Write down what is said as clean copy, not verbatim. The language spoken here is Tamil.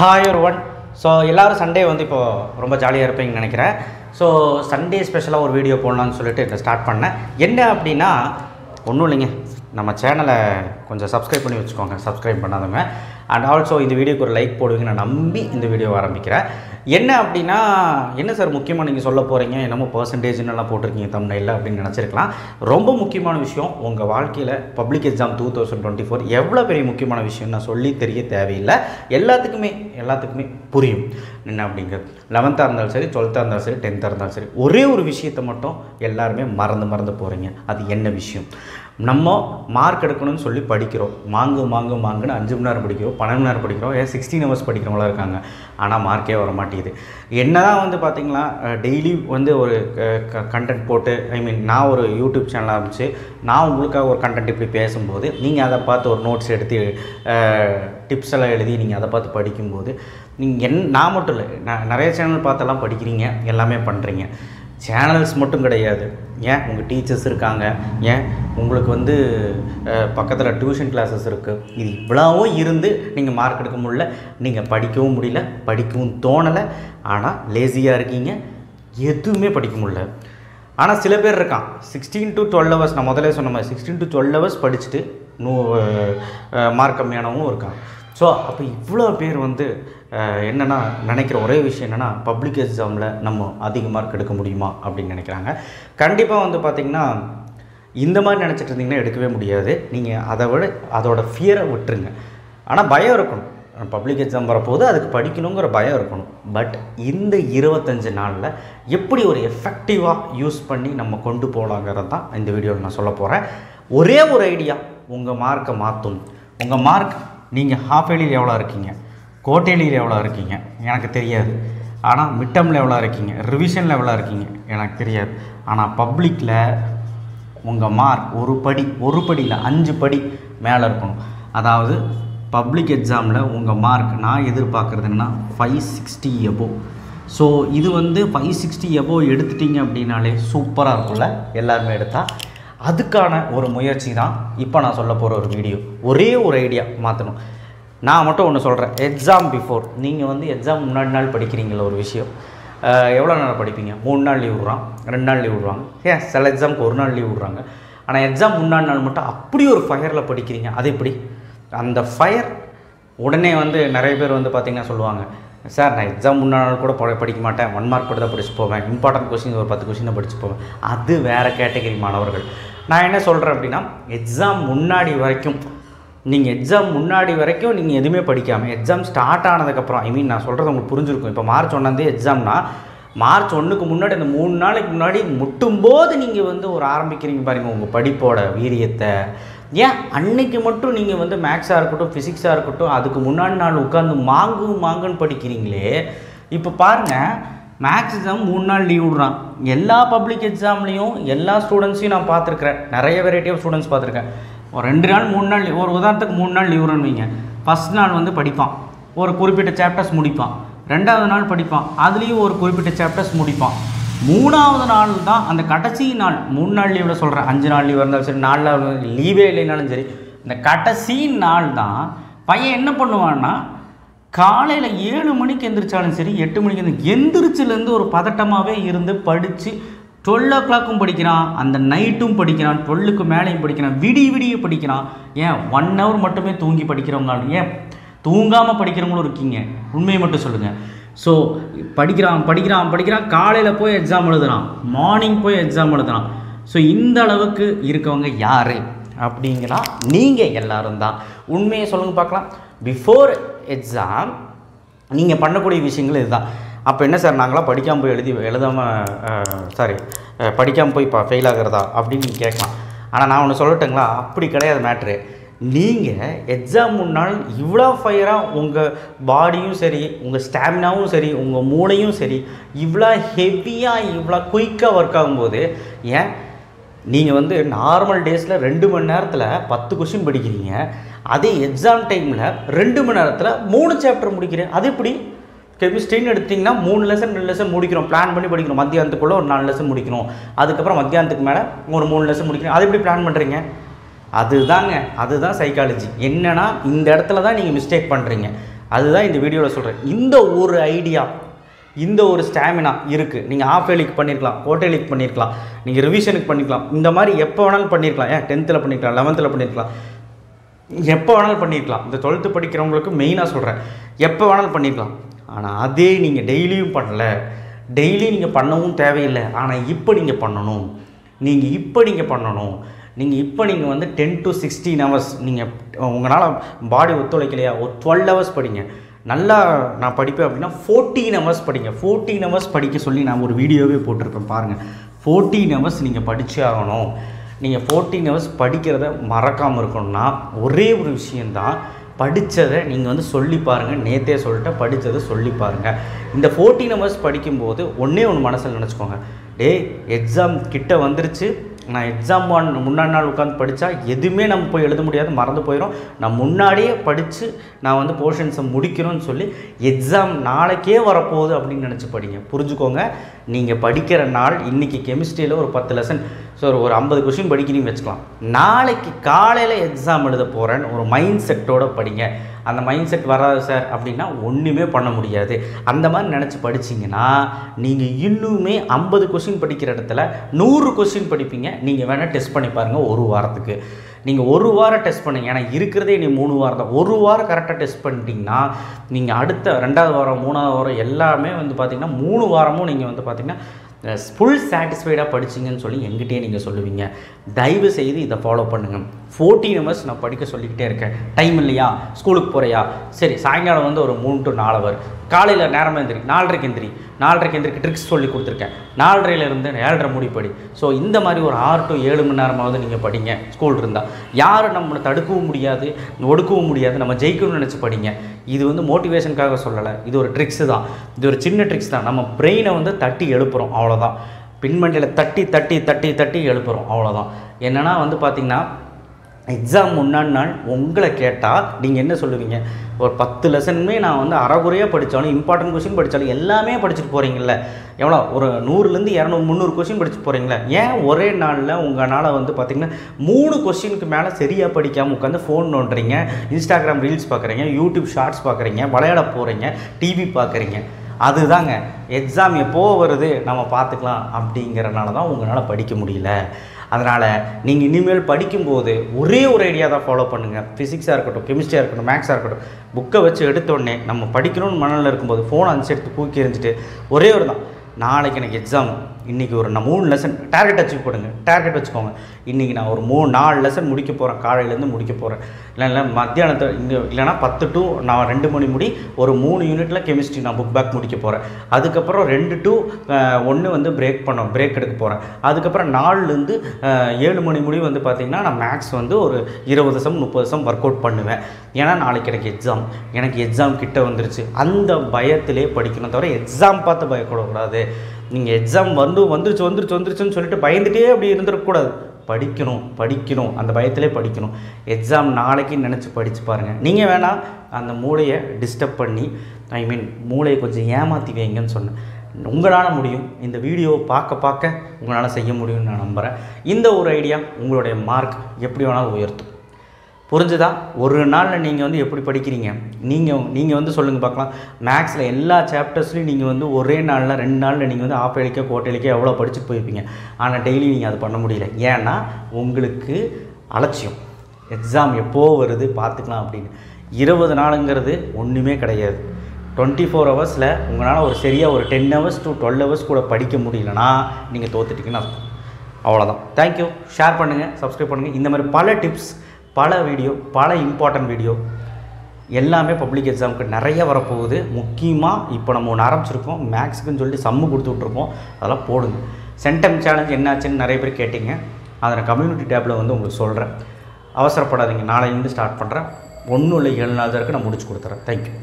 ஹாய் ஒருவன். ஸோ எல்லோரும் சண்டே வந்து இப்போது ரொம்ப ஜாலியாக இருப்பீங்கன்னு நினைக்கிறேன். ஸோ சண்டே ஸ்பெஷலாக ஒரு வீடியோ போடலான்னு சொல்லிட்டு இதை ஸ்டார்ட் பண்ணேன். என்ன அப்படின்னா ஒன்றும் இல்லைங்க, நம்ம சேனலை கொஞ்சம் சப்ஸ்கிரைப் பண்ணி வச்சுக்கோங்க, சப்ஸ்கிரைப் பண்ணாதவங்க. அண்ட் ஆல்சோ இந்த வீடியோக்கு ஒரு லைக் போடுவீங்க நான் நம்பி இந்த வீடியோ ஆரம்பிக்கிறேன். என்ன அப்படின்னா, என்ன சார் முக்கியமாக நீங்கள் சொல்ல போகிறீங்க, என்னமோ பர்சன்டேஜ்னெல்லாம் போட்டிருக்கீங்க தமிழ்ல அப்படின்னு நினச்சிருக்கலாம். ரொம்ப முக்கியமான விஷயம், உங்கள் வாழ்க்கையில் பப்ளிக் எக்ஸாம் 2024 எவ்வளோ பெரிய முக்கியமான விஷயம் நான் சொல்லி தெரிய தேவையில்லை. எல்லாத்துக்குமே புரியும் என்ன அப்படிங்கிறது. 11th இருந்தாலும் சரி, 12th இருந்தாலும் சரி, 10th இருந்தாலும் சரி, ஒரே ஒரு விஷயத்தை மட்டும் எல்லாருமே மறந்து போகிறீங்க. அது என்ன விஷயம்? நம்ம மார்க் எடுக்கணும்னு சொல்லி படிக்கிறோம், மாங்குன்னு 5 மணி நேரம் படிக்கிறோம், 12 மணி நேரம் படிக்கிறோம், 16 ஹவர்ஸ் படிக்கிறவங்களாம் இருக்காங்க. ஆனால் மார்க்கே வர மாட்டேங்குது. என்ன தான் வந்து பார்த்திங்களா, டெய்லி வந்து ஒரு கண்டென்ட் போட்டு, நான் ஒரு யூடியூப் சேனல் ஆரம்பித்து நான் உங்களுக்காக ஒரு கண்டென்ட் இப்படி பேசும்போது நீங்கள் அதை பார்த்து ஒரு நோட்ஸ் எடுத்து டிப்ஸ் எல்லாம் எழுதி நீங்கள் அதை பார்த்து படிக்கும்போது நீங்கள் நான் மட்டும் இல்லை, நிறைய சேனல் பார்த்தெல்லாம் படிக்கிறீங்க, எல்லாமே பண்ணுறீங்க. சேனல்ஸ் மட்டும் கிடையாது, ஏன் உங்கள் டீச்சர்ஸ் இருக்காங்க, ஏன் உங்களுக்கு வந்து பக்கத்தில் டியூஷன் கிளாஸஸ் இருக்குது. இது இவ்வளவும் இருந்து நீங்கள் மார்க் எடுக்க முடியல, நீங்கள் படிக்கவும் முடியல, படிக்கவும் தோணலை, ஆனால் லேசியாக இருக்கீங்க, எதுவுமே படிக்க முடியல. ஆனால் சில பேர் இருக்கான் 16 to 12 ஹவர்ஸ், நான் முதலே சொன்ன மாதிரி 16 to 12 ஹவர்ஸ் படிச்சுட்டு மார்க் கம்மியானவங்களும் இருக்காங்க. ஸோ அப்போ இவ்வளோ பேர் வந்து என்னென்னா நினைக்கிற ஒரே விஷயம் என்னென்னா, பப்ளிக் எக்ஸாமில் நம்ம அதிக மார்க் எடுக்க முடியுமா அப்படின்னு நினைக்கிறாங்க. கண்டிப்பாக வந்து பார்த்திங்கன்னா இந்த மாதிரி நினச்சிட்டு இருந்தீங்கன்னா எடுக்கவே முடியாது. நீங்கள் அதை விட அதோட ஃபியரை விட்டுருங்க. ஆனால் பயம் இருக்கணும், பப்ளிக் எக்ஸாம் வரப்போது அதுக்கு படிக்கணுங்கிற பயம் இருக்கணும். பட் இந்த 25 நாளில் எப்படி ஒரு எஃபெக்டிவாக யூஸ் பண்ணி நம்ம கொண்டு போகலாங்கிறது தான் இந்த வீடியோவில் நான் சொல்ல போகிறேன். ஒரே ஒரு ஐடியா உங்கள் மார்க்கை மாற்றும். உங்கள் மார்க், நீங்கள் ஹாஃப் இயர்லியில் எவ்வளோ இருக்கீங்க, குவார்ட்டர்லியில் எவ்வளோ இருக்கீங்க எனக்கு தெரியாது, ஆனால் மிட் டர்மில் எவ்வளோ இருக்கீங்க, ரிவிஷனில் எவ்வளோ இருக்கீங்க எனக்கு தெரியாது. ஆனால் பப்ளிக்கில் உங்கள் மார்க் ஒரு படியில் 5 படி மேலே இருக்கணும். அதாவது பப்ளிக் எக்ஸாமில் உங்கள் மார்க் நான் எதிர்பார்க்குறது என்னென்னா 560 above. ஸோ இது வந்து 560 above எடுத்துட்டிங்க அப்படின்னாலே சூப்பராக இருக்கும்ல, எல்லாருமே எடுத்தால். அதுக்கான ஒரு முயற்சி தான் இப்போ நான் சொல்ல போகிற ஒரு வீடியோ. ஒரே ஒரு ஐடியா மாற்றணும். நான் மட்டும் ஒன்று சொல்கிறேன், எக்ஸாம் பிஃபோர் நீங்கள் வந்து எக்ஸாம் முன்னாடி நாள் படிக்கிறீங்களா ஒரு விஷயம், எவ்வளோ நாள் படிப்பீங்க? 3 நாள் லீவ் விட்றான், 2 நாள் லீவ் விட்றாங்க, ஏன் சில எக்ஸாமுக்கு 1 நாள் லீவ் விட்றாங்க. ஆனால் எக்ஸாம் முன்னாடி நாள் மட்டும் அப்படி ஒரு ஃபயரில் படிக்கிறீங்க. அது எப்படி? அந்த ஃபயர் உடனே வந்து நிறைய பேர் வந்து பார்த்திங்கன்னா சொல்லுவாங்க, சார் நான் எக்ஸாம் முன்னாடி நாள் கூட படிக்க மாட்டேன், 1 மார்க் கூட தான் படிச்சு போவேன், இம்பார்ட்டன்ட் கொஸ்டின் ஒரு 10 கொஸ்டினை படிச்சு போவேன். அது வேறு கேட்டகரி மாணவர்கள். நான் என்ன சொல்கிறேன் அப்படின்னா, எக்ஸாம் முன்னாடி வரைக்கும் நீங்கள் எதுவுமே படிக்காமல் எக்ஸாம் ஸ்டார்ட் ஆனதுக்கப்புறம், நான் சொல்கிறது உங்களுக்கு புரிஞ்சிருக்கும். இப்போ மார்ச் 1 எக்ஸாம்னா மார்ச் 1க்கு முன்னாடி அந்த 3 நாளைக்கு முன்னாடி முட்டும்போது நீங்கள் வந்து ஒரு ஆரம்பிக்கிறீங்க பாருங்கள் உங்கள் படிப்போட வீரியத்தை. ஏன் அன்னைக்கு மட்டும் நீங்கள் வந்து மேக்ஸாக இருக்கட்டும், ஃபிசிக்ஸாக இருக்கட்டும், அதுக்கு முன்னாடி நாள் உட்காந்து மாங்குன்னு படிக்கிறீங்களே. இப்போ பாருங்கள், மேக்ஸ் எக்ஸாம் 3 நாள் லீவ் விட்றான். எல்லா பப்ளிக் எக்ஸாம்லேயும் எல்லா ஸ்டூடெண்ட்ஸையும் நான் பார்த்துருக்குறேன், நிறைய வெரைட்டி ஆஃப் ஸ்டூடெண்ட்ஸ் பார்த்துருக்கேன். ஒரு 2 நாள் 3 நாள் ஒரு உதாரணத்துக்கு 3 நாள் லீவ்னு வைங்க. ஃபஸ்ட் நாள் வந்து படிப்பான், ஒரு குறிப்பிட்ட சாப்டர்ஸ் முடிப்பான். 2வது நாள் படிப்பான், அதுலேயும் ஒரு குறிப்பிட்ட சாப்டர்ஸ் முடிப்பான். 3வது நாள் தான் அந்த கடைசி நாள். 3 நாள் லீவில் சொல்கிறேன், 5 நாள் லீவ் இருந்தாலும் சரி, 4 நாள் லீவே இல்லைனாலும் சரி, இந்த கடைசி நாள் தான் பையன் என்ன பண்ணுவான்னா, காலையில் 7 மணிக்கு எந்திரிச்சாலும் சரி, 8 மணிக்கு எந்திரிச்சிலேருந்து ஒரு பதட்டமாகவே இருந்து படித்து 12 o'clock படிக்கிறான், அந்த நைட்டும் படிக்கிறான், 12க்கு மேலேயும் படிக்கிறான், விடிய படிக்கிறான். ஏன் 1 hour மட்டுமே தூங்கி படிக்கிறவங்க, ஏன் தூங்காமல் படிக்கிறவங்களும் இருக்கீங்க, உண்மையை மட்டும் சொல்லுங்கள். ஸோ படிக்கிறான், காலையில் போய் எக்ஸாம் எழுதுகிறான், மார்னிங் போய் எக்ஸாம் எழுதுகிறான். ஸோ இந்த அளவுக்கு இருக்கவங்க யார் அப்படிங்கிறா நீங்கள் எல்லோரும் தான். உண்மையை சொல்லுங்க பார்க்கலாம். பிஃபோர் எக்ஸாம் நீங்கள் பண்ணக்கூடிய விஷயங்கள் இதுதான். அப்போ என்ன சார் நாங்களாம் படிக்காமல் போய் படிக்காமல் போய் இப்போ ஃபெயில் ஆகிறதா அப்படின்னு நீங்கள் கேட்கலாம். ஆனால் நான் ஒன்று சொல்லட்டுங்களா, அப்படி கிடையாது மேட்ரு. நீங்கள் எக்ஸாம் முன்னால் இவ்வளோ ஃபயராக உங்கள் பாடியும் சரி, உங்கள் ஸ்டாமினாவும் சரி, உங்கள் மூளையும் சரி, இவ்வளோ ஹெவியாக இவ்வளோ குயிக்காக ஒர்க் ஆகும்போது, ஏன் நீங்கள் வந்து நார்மல் டேஸில் 2 மணி நேரத்தில் 10 கொஸ்டின் படிக்கிறீங்க, அதே எக்ஸாம் டைமில் 2 மணி நேரத்தில் 3 சாப்டர் முடிக்கிறேன். அது எப்படி? கெமிஸ்ட்ரின்னு எடுத்திங்கன்னா 3 லெசன் 2 லெசன் முடிக்கிறோம், பிளான் பண்ணி படிக்கிறோம். மத்தியானத்துக்குள்ளே ஒரு 4 லெசன் முடிக்கணும், அதுக்கப்புறம் மத்தியானத்துக்கு மேலே ஒரு 3 லெசன் முடிக்கணும். அது எப்படி பிளான் பண்ணுறீங்க? அதுதான் சைக்காலஜி. என்னன்னா இந்த இடத்துல தான் நீங்கள் மிஸ்டேக் பண்ணுறீங்க. அதுதான் இந்த வீடியோவில் சொல்கிறேன். இந்த ஒரு ஐடியா, இந்த ஒரு ஸ்டாமினா இருக்குது. நீங்கள் ஆஃப் இயர்லிக்கு பண்ணியிருக்கலாம், குவார்டர்லிக்கு பண்ணியிருக்கலாம், நீங்கள் ரிவிஷனுக்கு பண்ணிக்கலாம், இந்த மாதிரி எப்போ வேணாலும் பண்ணியிருக்கலாம். 10th பண்ணியிருக்கலாம், 11th பண்ணியிருக்கலாம், எப்போ வேணாலும் பண்ணியிருக்கலாம். இந்த 12th படிக்கிறவங்களுக்கு மெயினாக சொல்கிறேன், எப்போ வேணாலும் பண்ணியிருக்கலாம். ஆனால் அதே நீங்கள் டெய்லியும் பண்ணலை, டெய்லி நீங்கள் பண்ணவும் தேவையில்லை. ஆனால் இப்போ நீங்கள் பண்ணணும், நீங்கள் இப்போ வந்து 10 to 16 hours நீங்கள் உங்களால் பாடி ஒத்துழைக்கலையா, ஒரு 12 hours படிங்க. நல்லா நான் படிப்பேன் அப்படின்னா 14 hours படிங்க. 14 hours படிக்க சொல்லி நான் ஒரு வீடியோவே போட்டிருப்பேன் பாருங்கள். 14 hours நீங்கள் படித்தே ஆகணும். நீங்கள் 14 hours படிக்கிறத மறக்காமல் இருக்கணும்னா ஒரே ஒரு விஷயந்தான், படித்ததை நீங்கள் வந்து சொல்லி பாருங்கள். நேற்றே சொல்லிட்டு படித்ததை சொல்லி பாருங்கள். இந்த 14 hours படிக்கும்போது ஒன்றே ஒன்று மனசில் நினச்சிக்கோங்க, எக்ஸாம் கிட்ட வந்துருச்சு, நான் எக்ஸாம் முன்னாடி நாள் உட்காந்து படித்தா எதுவுமே நம்ம போய் எழுத முடியாது, மறந்து போயிடும். நான் முன்னாடியே படித்து நான் வந்து போர்ஷன்ஸை முடிக்கணும்னு சொல்லி எக்ஸாம் நாளைக்கே வரப்போகுது அப்படின்னு நினச்சி படிங்க. புரிஞ்சுக்கோங்க, நீங்கள் படிக்கிற நாள் இன்றைக்கி கெமிஸ்ட்ரியில் ஒரு 10 லெசன், ஸோ ஒரு 50 கொஷின் படிக்கிறீங்கன்னு வச்சுக்கலாம். நாளைக்கு காலையில் எக்ஸாம் எழுத போகிறேன்னு ஒரு மைண்ட் செட்டோடு படிங்க. அந்த மைண்ட் செட் வராது சார் அப்படின்னா ஒன்றுமே பண்ண முடியாது. அந்த மாதிரி நினச்சி படிச்சிங்கன்னா நீங்கள் இன்னுமே 50 கொஷின் படிக்கிற இடத்துல 100 கொஷின் படிப்பீங்க. நீங்கள் வேணால் டெஸ்ட் பண்ணி பாருங்கள். ஒரு வாரத்துக்கு நீங்கள் ஒரு வாரம் டெஸ்ட் பண்ணுங்க. ஏன்னா இருக்கிறதே நீ 3 வாரம் தான். ஒரு வாரம் கரெக்டாக டெஸ்ட் பண்ணிட்டீங்கன்னா நீங்கள் அடுத்த 2வது வாரம் 3வது வாரம் எல்லாமே வந்து பார்த்திங்கன்னா 3 வாரமும் நீங்கள் வந்து பார்த்திங்கன்னா ஃபுல் சாட்டிஸ்ஃபைடாக படிச்சிங்கன்னு சொல்லி எங்கிட்டே நீங்கள் சொல்லுவீங்க. தயவு செய்து இதை ஃபாலோ பண்ணுங்கள். 14 hours நான் படிக்க சொல்லிக்கிட்டே இருக்கேன். டைம் இல்லையா, ஸ்கூலுக்கு போகிறையா, சரி சாயங்காலம் வந்து ஒரு 3 to 4 hour, காலையில் நேரமாக எந்திரி, 4:30 எந்திரிக்கு ட்ரிக்ஸ் சொல்லி கொடுத்துருக்கேன். 4:30 7:30 முடி படி. ஸோ இந்த மாதிரி ஒரு 6 to 7 மணி நேரமாவது நீங்கள் படிங்க. ஸ்கூல் இருந்தால் யாரும் நம்மளை தடுக்கவும் முடியாது, ஒடுக்கவும் முடியாது. நம்ம ஜெயிக்கணும்னு நினச்சி படிங்க. இது வந்து மோட்டிவேஷனுக்காக சொல்லலை, இது ஒரு ட்ரிக்ஸு தான். இது ஒரு சின்ன ட்ரிக்ஸ் தான். நம்ம பிரெயினை வந்து தட்டி எழுப்புகிறோம், அவ்வளோதான். பின்மண்டியில் தட்டி எழுப்புகிறோம், அவ்வளோதான். என்னென்னா வந்து பார்த்திங்கன்னா எக்ஸாம் முன்னாடி நாள் உங்களை கேட்டால் நீங்கள் என்ன சொல்லுவீங்க, ஒரு 10 லெசனுமே நான் வந்து அரைகுறையாக படித்தாலும் இம்பார்ட்டன்ட் கொஷின் படித்தாலும் எல்லாமே படிச்சுட்டு போகிறீங்கள, எவ்வளோ ஒரு 100லேருந்து 200 300 கொஷின் படிச்சுட்டு போகிறீங்களே, ஏன் ஒரே நாளில் உங்களால் வந்து பார்த்திங்கன்னா 3 கொஷினுக்கு மேலே சரியாக படிக்காமல் உட்காந்து ஃபோன் நோண்டுறீங்க, இன்ஸ்டாகிராம் ரீல்ஸ் பார்க்குறீங்க, யூடியூப் ஷார்ட்ஸ் பார்க்குறீங்க, விளையாட போகிறீங்க, டிவி பார்க்குறீங்க. அதுதாங்க எக்ஸாம் எப்போ வருது நம்ம பார்த்துக்கலாம் அப்படிங்கிறனால தான் உங்களால் படிக்க முடியல. அதனால் நீங்கள் இனிமேல் படிக்கும்போது ஒரே ஒரு ஐடியா தான் ஃபாலோ பண்ணுங்கள். ஃபிசிக்ஸாக இருக்கட்டும், கெமிஸ்ட்ரியாக இருக்கட்டும், மேக்ஸாக இருக்கட்டும், புக்கை வச்சு எடுத்தோடனே நம்ம படிக்கணும்னு மனநிலை இருக்கும்போது ஃபோனை அனுப்பிச்சு எடுத்து தூக்கி எறிஞ்சிட்டு ஒரே ஒரு தான், நாளைக்கு எனக்கு எக்ஸாம், இன்றைக்கி ஒரு நான் 3 லெசன் டார்கெட் அச்சீவ் பண்ணுங்க. டார்கெட் வச்சுக்கோங்க, இன்றைக்கி நான் ஒரு 4 லெசன் முடிக்க போகிறேன், காலையிலேருந்து முடிக்க போகிறேன். இல்லை மத்தியானத்தை இல்லைனா 10 to நான் 2 மணி முடி ஒரு 3 யூனிட்டில் கெமிஸ்ட்ரி நான் புக் பேக் முடிக்க போகிறேன். அதுக்கப்புறம் 2 to 1 வந்து பிரேக் எடுக்க போகிறேன். அதுக்கப்புறம் 4லேருந்து 7 மணி முடி வந்து பார்த்திங்கன்னா நான் மேக்ஸ் வந்து ஒரு 20 சம் 30 சம் ஒர்க் அவுட் பண்ணுவேன். ஏன்னா நாளைக்கு எனக்கு எக்ஸாம் கிட்ட வந்துருச்சு. அந்த பயத்திலே படிக்கணும் தவிர எக்ஸாம் பார்த்து பயப்படக்கூடாது. நீங்கள் எக்ஸாம் வந்துருச்சுன்னு சொல்லிட்டு பயந்துகிட்டே அப்படி இருந்துடக்கூடாது. படிக்கணும், அந்த பயத்திலே படிக்கணும். எக்ஸாம் நாளைக்கு நினச்சி படித்து பாருங்கள். நீங்கள் வேணால் அந்த மூளையை டிஸ்டர்ப் பண்ணி மூளையை கொஞ்சம் ஏமாற்றி வைங்கன்னு சொன்னேன். உங்களால் முடியும். இந்த வீடியோவை பார்க்க உங்களால் செய்ய முடியும்னு நான் நம்புகிறேன். இந்த ஒரு ஐடியா உங்களுடைய மார்க் எப்படி வேணாலும் உயர்த்தும். புரிஞ்சுதா? ஒரு நாளில் நீங்கள் வந்து எப்படி படிக்கிறீங்க நீங்கள் வந்து சொல்லுங்கள் பார்க்கலாம். மேக்ஸில் எல்லா சாப்டர்ஸ்லையும் நீங்கள் வந்து ஒரே நாளில் 2 நாளில் நீங்கள் வந்து ஆஃப் இயர்லிக்கோ குவார்டர்லிக்கோ எவ்வளோ படிச்சுட்டு போயிருப்பீங்க. ஆனால் டெய்லி நீங்கள் அது பண்ண முடியல. ஏன்னா உங்களுக்கு அலட்சியம். எக்ஸாம் எப்போ வருது பார்த்துக்கலாம் அப்படின்னு. 20 நாளுங்கிறது ஒன்றுமே கிடையாது. 24 ஹவர்ஸில் உங்களால் ஒரு சரியாக ஒரு 10 hours to 12 hours கூட படிக்க முடியலன்னா நீங்கள் தோத்துட்டிங்கன்னு அர்த்தம். அவ்வளோதான். தேங்க்யூ. ஷேர் பண்ணுங்கள், சப்ஸ்கிரைப் பண்ணுங்கள். இந்த மாதிரி பல டிப்ஸ், பல வீடியோ, பல இம்பார்ட்டன்ட் வீடியோ எல்லாமே பப்ளிக் எக்ஸாமுக்கு நிறைய வரப்போகுது. முக்கியமாக இப்போ நம்ம ஒன்று ஆரம்பிச்சிருக்கோம், மேக்ஸுக்குன்னு சொல்லி சம்மு கொடுத்து விட்ருப்போம். அதெல்லாம் போடுங்க. சென்டம் சேலஞ்ச் என்னாச்சுன்னு நிறைய பேர் கேட்டிங்க. அதை நான் கம்யூனிட்டி டேப்பில் வந்து உங்களுக்கு சொல்கிறேன். அவசரப்படாதீங்க. நாளையிலேருந்து ஸ்டார்ட் பண்ணுறேன். ஒன்றும் இல்லை, 7 நாள் தான் இருக்குது, நான் முடிச்சு கொடுத்துறேன். தேங்க்யூ.